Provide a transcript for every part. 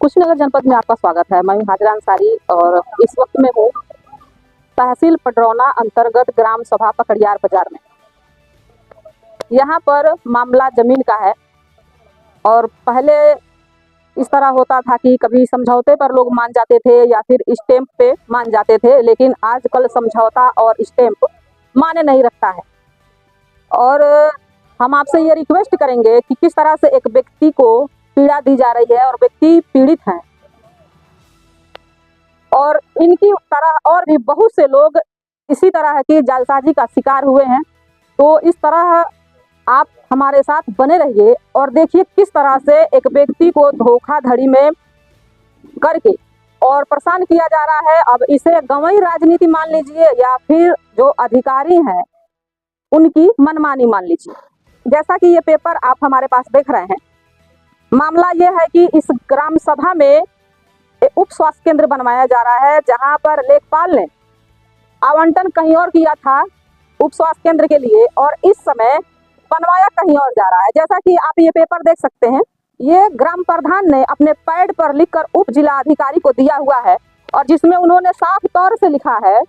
कुशीनगर जनपद में आपका स्वागत है। मैं हूं हाजरा अंसारी और इस वक्त में हूँ तहसील पडरौना अंतर्गत ग्राम सभा पकड़ियार बाजार में। यहाँ पर मामला जमीन का है और पहले इस तरह होता था कि कभी समझौते पर लोग मान जाते थे या फिर स्टैंप पे मान जाते थे, लेकिन आजकल समझौता और स्टैंप माने नहीं रखता है। और हम आपसे ये रिक्वेस्ट करेंगे कि किस तरह से एक व्यक्ति को पीड़ा दी जा रही है और व्यक्ति पीड़ित हैं और इनकी तरह और भी बहुत से लोग इसी तरह की जालसाजी का शिकार हुए हैं। तो इस तरह आप हमारे साथ बने रहिए और देखिए किस तरह से एक व्यक्ति को धोखाधड़ी में करके और परेशान किया जा रहा है। अब इसे गंवई राजनीति मान लीजिए या फिर जो अधिकारी हैं उनकी मनमानी मान लीजिए। जैसा कि ये पेपर आप हमारे पास देख रहे हैं, मामला ये है कि इस ग्राम सभा में उप स्वास्थ्य केंद्र बनवाया जा रहा है, जहां पर लेखपाल ने आवंटन कहीं और किया था उप स्वास्थ्य केंद्र के लिए और इस समय बनवाया कहीं और जा रहा है। जैसा कि आप ये पेपर देख सकते हैं, ये ग्राम प्रधान ने अपने पैड पर लिखकर उप जिला अधिकारी को दिया हुआ है और जिसमें उन्होंने साफ तौर से लिखा है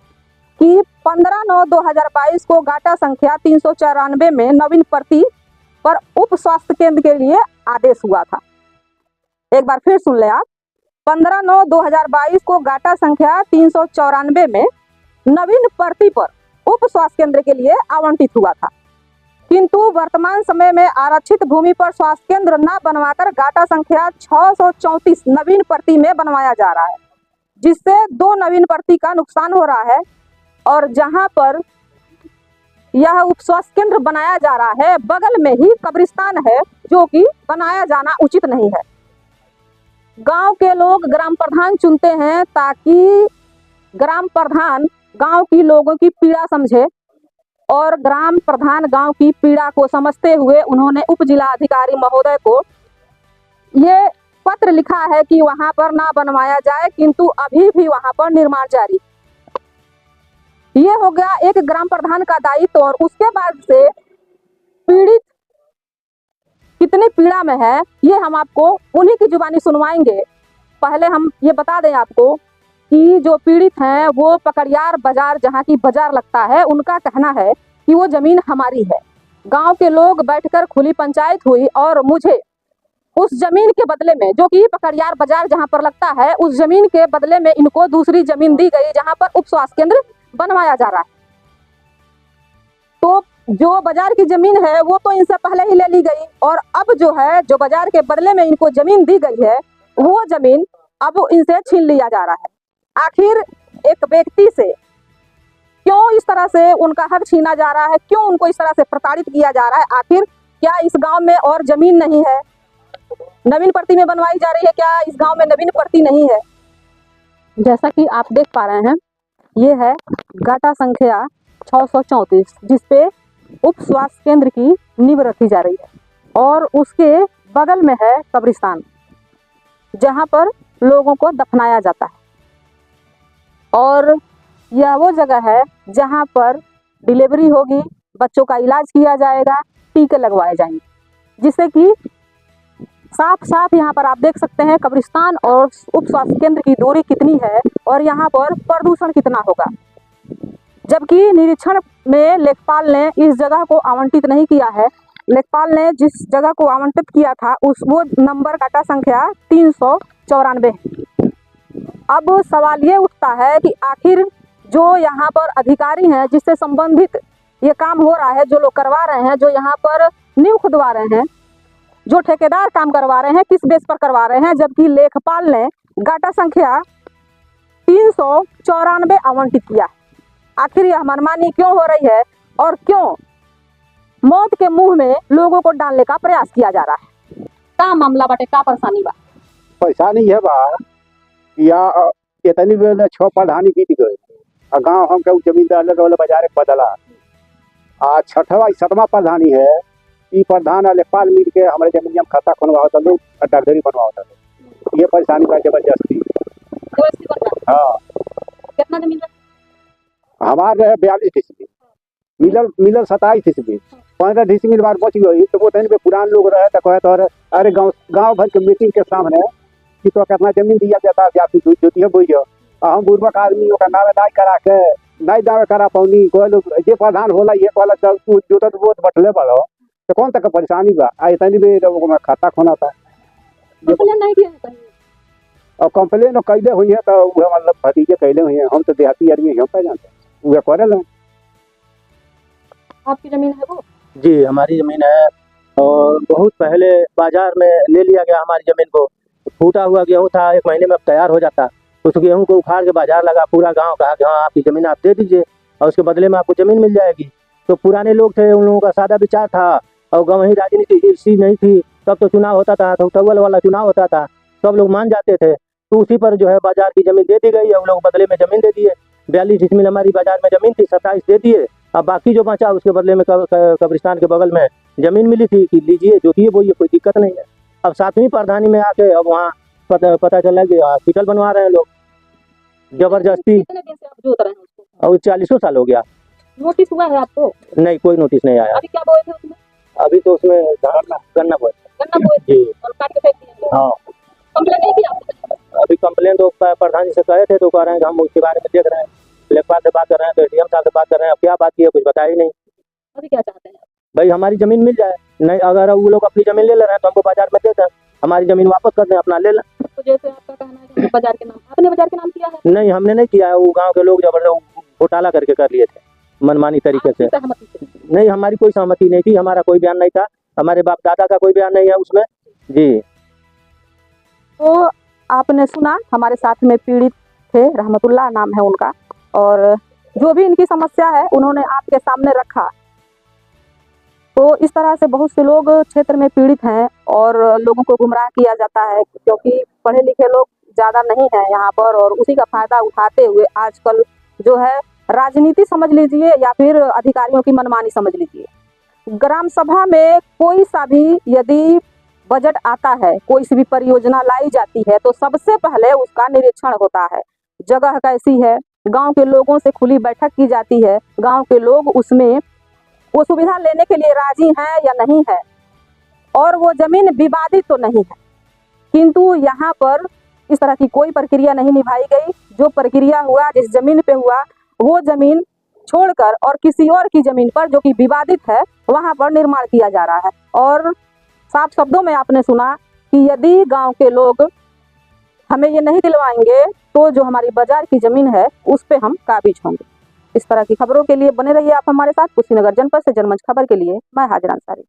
कि 15/9/2022 को गाटा संख्या 394 में नवीन प्रति पर उप स्वास्थ्य केंद्र के लिए आदेश हुआ था। एक बार फिर सुन ले आप, 15/9/2022 को गाटा संख्या 394 में नवीन प्रति पर उप स्वास्थ्य केंद्र के लिए आवंटित हुआ था, किंतु वर्तमान समय में आरक्षित भूमि पर स्वास्थ्य केंद्र न बनवाकर गाटा संख्या 634 नवीन प्रति में बनवाया जा रहा है, जिससे 2 नवीन प्रति का नुकसान हो रहा है। और जहां पर यह उप स्वास्थ्य केंद्र बनाया जा रहा है बगल में ही कब्रिस्तान है, जो कि बनाया जाना उचित नहीं है। गांव के लोग ग्राम प्रधान चुनते हैं ताकि ग्राम प्रधान गांव की लोगों की पीड़ा समझे और ग्राम प्रधान गांव की पीड़ा को समझते हुए उन्होंने उप जिला अधिकारी महोदय को ये पत्र लिखा है कि वहां पर ना बनवाया जाए, किंतु अभी भी वहां पर निर्माण जारी। ये हो गया एक ग्राम प्रधान का दायित्व। और उसके बाद से पीड़ित कितनी पीड़ा में है ये हम आपको उन्हीं की जुबानी सुनवाएंगे। पहले हम ये बता दें आपको कि जो पीड़ित हैं वो पकड़ियार बाजार, जहाँ की बाजार लगता है, उनका कहना है कि वो जमीन हमारी है। गांव के लोग बैठकर खुली पंचायत हुई और मुझे उस जमीन के बदले में, जो कि पकड़ियार बाजार जहां पर लगता है, उस जमीन के बदले में इनको दूसरी जमीन दी गई जहां पर उप स्वास्थ्य केंद्र बनवाया जा रहा है। तो जो बाजार की जमीन है वो तो इनसे पहले ही ले ली गई और अब जो है, जो बाजार के बदले में इनको जमीन दी गई है, वो जमीन अब इनसे छीन लिया जा रहा है। आखिर एक व्यक्ति से क्यों इस तरह से उनका हक छीना जा रहा है, क्यों उनको इस तरह से प्रताड़ित किया जा रहा है? आखिर क्या इस गांव में और जमीन नहीं है? नवीन प्रति में बनवाई जा रही है, क्या इस गांव में नवीन प्रति नहीं है? जैसा कि आप देख पा रहे हैं, ये है गाटा संख्या 634, जिसपे उप स्वास्थ्य केंद्र की नींव रखी जा रही है और उसके बगल में है कब्रिस्तान, जहां पर लोगों को दफनाया जाता है। और यह वो जगह है जहां पर डिलीवरी होगी, बच्चों का इलाज किया जाएगा, टीके लगवाए जाएंगे, जिससे कि साफ साफ यहाँ पर आप देख सकते हैं कब्रिस्तान और उप स्वास्थ्य केंद्र की दूरी कितनी है और यहाँ पर प्रदूषण कितना होगा। जबकि निरीक्षण में लेखपाल ने इस जगह को आवंटित नहीं किया है। लेखपाल ने जिस जगह को आवंटित किया था वो नंबर गाटा संख्या 394 है। अब सवाल ये उठता है कि आखिर जो यहाँ पर अधिकारी हैं, जिससे संबंधित ये काम हो रहा है, जो लोग करवा रहे हैं, जो यहाँ पर नींव खुदवा रहे हैं, जो ठेकेदार काम करवा रहे हैं, किस बेस पर करवा रहे हैं? जबकि लेखपाल ने गाटा संख्या 394 आवंटित किया। आखिर यह मनमानी क्यों हो रही है और क्यों मौत के मुंह में लोगों को डालने का प्रयास किया जा रहा है? का मामला बाटे, का परेशानी बा? परेशानी है बा या इतनी बेल 6 प्रधानी बीत गए और गाँव हम के जमींदार वाले बाजार बदला आ 6वां 7वां प्रधानी है। ई प्रधान और लेखपाल मिल के हमारे जमीन में खाता खुलवाओ था लोग, डाकघरी बनवाओ था। ये परेशानी का जबरदस्ती। हाँ, कितना जमीन हमारे रहे 42 डिसमिल, मिलल 27 डिसमिल, 15 डिसमिल बार बच गई। तो वो तन पे पुरान लोग रहे तो कहे तो अरे गाँव भर के मीटिंग के सामने कि तो कितना जमीन दिया जाता या तू जोतिया बोई जो हम बुर्बक आदमी ओकर नावे नहीं करा के नहीं दावे करा पौनी कोई लोग जे प्रधान होला ये कहला चल तू जोतत बोत बटले बड़ो तो कौन तक परेशानी बा आ इतनी भी लोगों में खाता खोना था कंप्लेन नहीं किया है कहीं? और कंप्लेन कैले हुई है तो वह मतलब भतीजे कैले हुई है हम तो देहाती आदमी हम पे जानते वह करे ला आपकी जमीन है वो? जी हमारी ज़मीन है और बहुत पहले बाजार में ले लिया गया हमारी ज़मीन को। फूटा हुआ गेहूं था, 1 महीने में तैयार हो जाता। उस गेहूं को उखाड़ के बाजार लगा, पूरा गांव कहा कि हाँ आपकी ज़मीन आप दे दीजिए और उसके बदले में आपको ज़मीन मिल जाएगी। तो पुराने लोग थे, उन लोगों का सादा विचार था और गाँव ही राजनीति इसी नहीं थी। तब तो चुनाव होता था, तो टवल वाला चुनाव होता था, सब लोग मान जाते थे। तो उसी पर जो है बाजार की ज़मीन दे दी गई और लोग बदले में ज़मीन दे दिए। 42 डिसमिल हमारी बाजार में ज़मीन थी, 27 दे दिए। अब बाकी जो बचा उसके बदले में कब्रिस्तान के बगल में ज़मीन मिली थी कि लीजिए जोतिए बोइए, कोई दिक्कत नहीं है। अब 7वीं प्रधानी में आके अब वहाँ पता चला कि हॉस्पिटल बनवा रहे हैं लोग जबरदस्ती। कितने दिन से आप जोत रहे हैं उसको? और 40 साल हो गया। नोटिस हुआ है आपको? नहीं, कोई नोटिस नहीं आया। अभी क्या बोए थे उसमें? अभी तो उसमें गन्ना बोए। गन्ना बोए थे जी और काट के फेंक दिए? हाँ। कंप्लेन नहीं किया आपने? अभी कंप्लेन तो प्रधान जी से कहे थे तो कह रहे हैं कि हम उसके बारे में देख रहे हैं। लेखपाल से बात कर रहे हैं, तो ADM साहब से बात कर रहे हैं। अब क्या बात की है कुछ बताया ही नहीं। अभी क्या चाहते हैं आप? भाई हमारी ज़मीन मिल जाए, नहीं अगर वो लोग अपनी ज़मीन ले रहे हैं तो हमको बाजार में दे दें, हमारी ज़मीन वापस कर दें, अपना ले लें। तो जैसे आपका कहना है कि बाजार के नाम, आपने बाजार के नाम किया है? नहीं हमने नहीं किया है, वो गांव के लोग जबरदस्त घोटाला करके कर लिए थे मनमानी तरीके से। आपकी सहमति से? नहीं हमारी कोई सहमति नहीं थी, हमारा कोई बयान नहीं था, हमारे बाप दादा का कोई बयान नहीं है उसमें। जी तो आपने सुना, हमारे साथ में पीड़ित थे, रहमतुल्लाह नाम है उनका, और जो भी इनकी समस्या है उन्होंने आपके सामने रखा। तो इस तरह से बहुत से लोग क्षेत्र में पीड़ित हैं और लोगों को गुमराह किया जाता है, क्योंकि पढ़े लिखे लोग ज़्यादा नहीं हैं यहाँ पर, और उसी का फायदा उठाते हुए आजकल जो है राजनीति समझ लीजिए या फिर अधिकारियों की मनमानी समझ लीजिए। ग्राम सभा में कोई सा भी यदि बजट आता है, कोई सी भी परियोजना लाई जाती है, तो सबसे पहले उसका निरीक्षण होता है। जगह कैसी है, गांव के लोगों से खुली बैठक की जाती है, गांव के लोग उसमें वो सुविधा लेने के लिए राजी हैं या नहीं है, और वो जमीन विवादित तो नहीं है। किंतु यहाँ पर इस तरह की कोई प्रक्रिया नहीं निभाई गई। जो प्रक्रिया हुआ, जिस जमीन पे हुआ, वो जमीन छोड़कर और किसी और की जमीन पर जो कि विवादित है वहाँ पर निर्माण किया जा रहा है। और साफ शब्दों में आपने सुना कि यदि गांव के लोग हमें ये नहीं दिलवाएंगे तो जो हमारी बाजार की जमीन है उस पे हम काबिज होंगे। इस तरह की खबरों के लिए बने रहिए आप हमारे साथ। कुशीनगर जनपद से जनमंच खबर के लिए मैं हाजिर अंसारी।